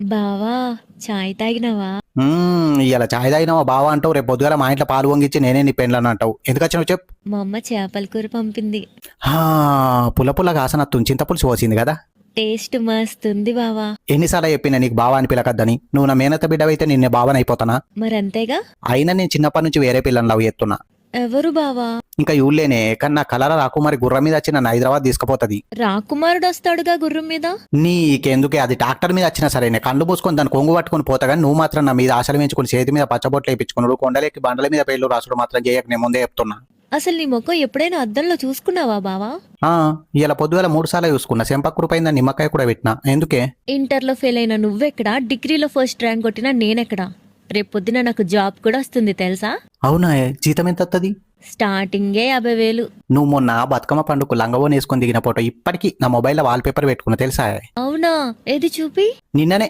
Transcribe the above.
బావా, చాయ్ తాగినవా? ఇలా చాయ్ తాగినావా బావా అంటావు, రేపు పొద్దుగాల మా ఇంట్లో పాలు వంగిచ్చి నేనే నీ పెండ్లని అంటావు. ఎందుకు వచ్చినావు చెప్పు. మా అమ్మ చేపల కూర పంపింది. హా, పుల్ల పుల్లగా ఆసనత్తుంది, చింతపులుసు పోసింది కదా. టేస్ట్ మస్తుంది బావా. ఎన్నిసార్లు చెప్పినా నీకు బావా అని పిలకద్దని. నువ్వు నా మేనత్త బిడ్డవైతే నిన్నే బావని అయిపోతానా? మరంతేగా. అయినా నేను చిన్నప్పటి నుంచి వేరే పిల్లని లవ్ చేస్తున్నా. ఎవరు బావా? ఇంకా యూళ్ళేనే, కానీ నా కలర రాకుమారి గుర్రం మీద వచ్చి నన్ను హైదరాబాద్ తీసుకుపోతుంది. రాకుమారుడు వస్తాడుగా గుర్రం మీద. నీకెందుకే, అది ట్రాక్టర్ మీద వచ్చినా సరే నేను కళ్ళు మూసుకొని దాన్ని కొంగు పట్టుకొని పోతా, కానీ నువ్వు మాత్రం నా మీద ఆశలు పెంచుకుని చేతి మీద పచ్చబొట్లు వేయించుకున్నాడు, కొండలెక్కి బండల మీద పేర్లు రాసుడు మాత్రం చేయక, నేను ముందే చెప్తున్నా. అసలు నీ ముఖం ఎప్పుడైనా అద్దంలో చూసుకున్నావా బావా? ఇలా పొద్దుగల 3 సార్లు చూసుకున్నా, చెంపకు రూపాయిందా నిమ్మకాయ కూడా పెట్టినా. ఎందుకే? ఇంటర్లో ఫెయిల్ అయిన నువ్వెక్కడా, డిగ్రీలో ఫస్ట్ ర్యాంక్ కొట్టినా నేనెక్కడా? రేపు పొద్దున నాకు జాబ్ కూడా వస్తుంది తెలుసా? అవునా? జీతం ఎంత వస్తుంది? స్టార్టింగే 50,000. నువ్వు మొన్న బతుకమ్మ పండుగ లంగవోని వేసుకొని దిగిన ఫోటో ఇప్పటికీ నా మొబైల్లో వాల్ పేపర్ పెట్టుకున్నా తెలుసా? అవునా? ఏది చూపి. నిన్ననే